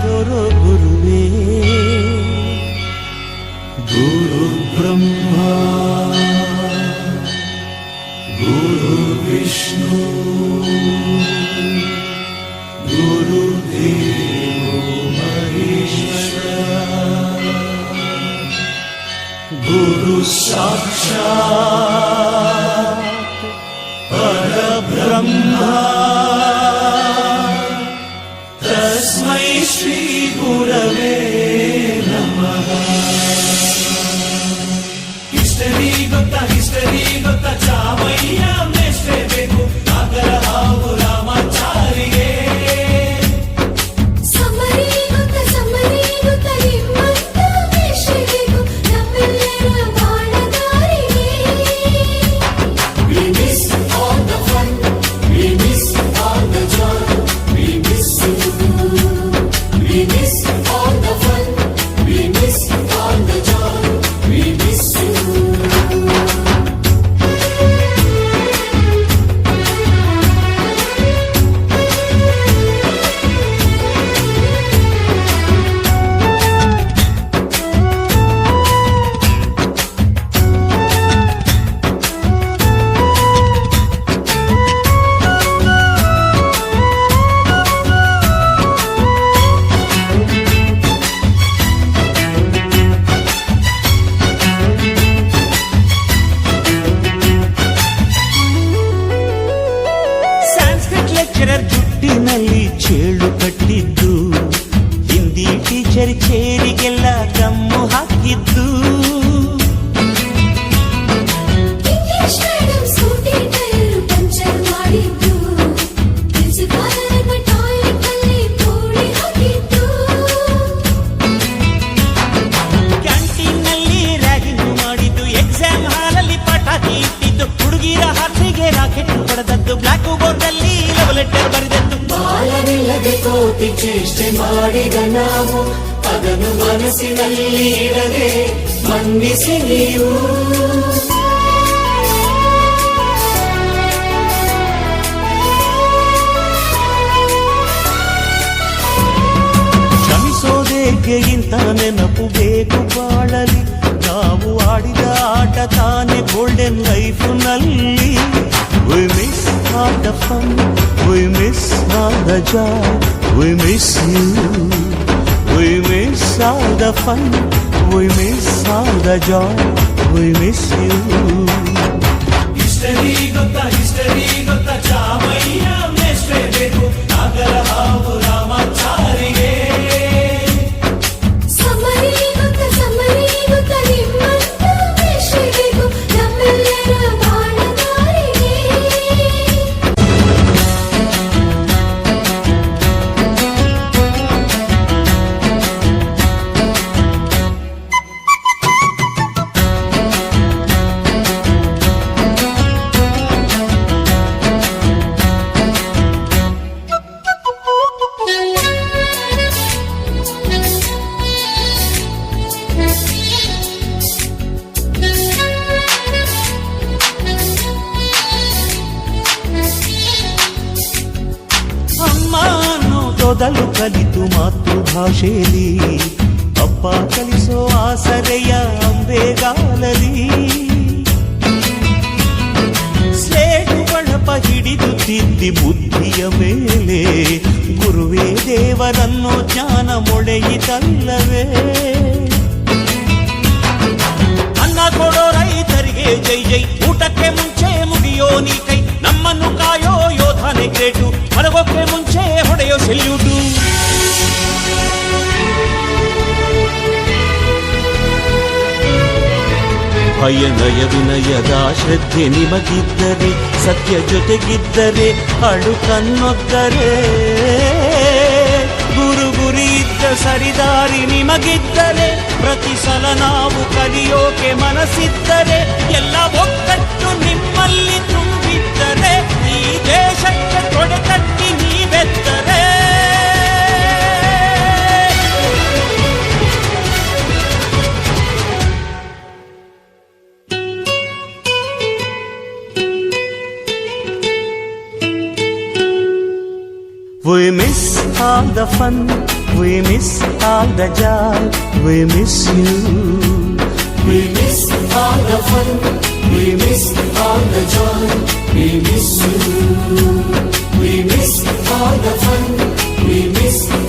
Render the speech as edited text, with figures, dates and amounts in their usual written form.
ತೋರೋ ಗುರುವೇ. ಗುರು ಬ್ರಹ್ಮ ಗುರು ವಿಷ್ಣು ಗುರು ದೇವೋ ಮಹೇಶ್ವರ ಗುರು ಸಾಕ್ಷಾತ್ ಪರಬ್ರಹ್ಮ ತಸ್ಮೈ ಶ್ರೀ ಗುರವೇ ನಮಃ. ಹಿಸ್ಟರಿ ಗೊತ್ತಾ ಚಾಮಯ್ಯ ಮೇಷ್ಟೇ ಬೇಕು ನಾಗರ ಹಾವು ರಾಮಾಚಾರಿಗೆ. ಸಮರಿ ಗೊತ್ತಾ ನಿಮ್ಮಂತ ಮೇಷ್ಟೇ ಬೇಕು ನಮ್ಮೆಲ್ಲರ ಬಾಳಗಾರಿಗೆ. We miss all the fun, we miss all the joy, we miss you. We miss all the fun, we miss all the joy, we miss you. ಜುಟ್ಟಿನಲ್ಲಿ ಚೇಳು ಕಟ್ಟಿದ್ದು, ಹಿಂದಿ ಟೀಚರ್ ಚೇರಿಗೆಲ್ಲ ಗಮ್ಮು ಹಾಕಿದ್ದು. ಇಂಗ್ಲಿಷ್ ಮೇಡಂ ಸೂಟಿ tyre puncture ಮಾಡಿದ್ದು, ಪ್ರಿನ್ಸಿಪಾಲರ toilet ಅಲ್ಲಿ ಕೋಳಿ ಹಾಕಿದ್ದು. Canteen ನಲ್ಲಿ ragging ಮಾಡಿದ್ದು, ಎಕ್ಸಾಮ್ ಹಾಲಲ್ಲಿ ಪಟಾಕಿ ಇಟ್ಟಿದ್ದು, ಹುಡುಗಿರ ಹಾಸಿಗೆ ರಾಕೆಟ್ ಹೊಡೆದದ್ದು, ಬ್ಲಾಕ್ ಬೋರ್ಡ್ ಅಲ್ಲಿ ಲವ್ ಲೆಟರ್ ಬರೆದದ್ದು. ಬಾಲವಿಲ್ಲದೆ ಕೋಟಿ ಚೇಷ್ಟೆ ಮಾಡಿದ ನಾವು ಅದನ್ನು ಮನಸ್ಸಿನಲ್ಲಿ ಇಡದೆ ಮನ್ನಿಸಿ ನೀವು. ಕ್ಷಮಿಸೋದೇಕೆ ಇಂಥ ನೆನಪು ಬೇಕು ಬಾಳಲಿ, ನಾವು ಆಡಿದ ಆಟ ತಾನೆ ಗೋಲ್ಡನ್ ಲೈಫ್ ನಲ್ಲಿ. We miss all the fun, we miss all the joy, we miss you. We miss all the fun, we miss all the joy, we miss you. History ಗೊತ್ತಾ ಚಾಮಯ್ಯ ಮೇಷ್ಟೇ ಬೇಕು ನಾಗರ ಹಾವು ರಾಮಾಚಾರಿಗೆ. ಸಮರಿ ಗೊತ್ತಾ ನಿಮ್ಮಂತ ಮೇಷ್ಟೇ ಬೇಕು ನಮ್ಮೆಲ್ಲರ ಬಾಳಗಾರಿಗೆ. ಅಮ್ಮ ಅನ್ನೋದೊದಲು ಕಲಿತು ಮಾತೃಭಾಷೆಯಲ್ಲಿ, ಅಪ್ಪ ಕಲಿಸೋ ಆಸರೆಯ ಅಂಬೆಗಾಲಲಿ. ಸ್ಲೇಟು ಬಳಪ ಹಿಡಿದು ತಿದ್ದಿ ಬುದ್ಧಿಯ ಮೇಲೆ, ಗುರುವೇ ದೇವರನ್ನೋ ಜ್ಞಾನ ಮೊಳೆಯಿತಲ್ಲವೇ. ಅನ್ನ ಕೊಡೋ ರೈತರಿಗೆ ಜೈ ಜೈ, ಊಟಕ್ಕೆ ಮುಂಚೆ ಮುಗಿಯೋ ನೀ ಕೈ, ನಮ್ಮನ್ನು ಕಾಯೋ ಯೋಧನೆ ಗ್ರೇಟು, ಮಲಗೋಕೆ ಮುಂಚೆ ಹೊಡೆಯೋ ಸೆಲ್ಯೂಟು. ಭಯನಯ ವಿನಯದ ಶ್ರದ್ಧೆ ನಿಮಗಿದ್ದರೆ, ಸತ್ಯ ಜೊತೆಗಿದ್ದರೆ, ಅಳುಕನ್ನೊದ್ದರೆ, ಗುರಿ ಇದ್ದ ಸರಿದಾರಿ ನಿಮಗಿದ್ದರೆ, ಪ್ರತಿ ಸಲ ನಾವು ಕಲಿಯೋಕೆ ಮನಸ್ಸಿದ್ದರೆ, ಎಲ್ಲ ಒಕ್ಕಟ್ಟು ನಿಮ್ಮಲ್ಲಿ ತುಂಬಿದ್ದರೆ, ಈ ದೇಶಕ್ಕೆ ತೊಡೆ ತಟ್ಟಿ ನೀವೆದ್ದರೆ. We miss all the fun, We miss all the joy, we miss you. We miss all the fun, we miss all the joy, we miss you. We miss all the fun, we miss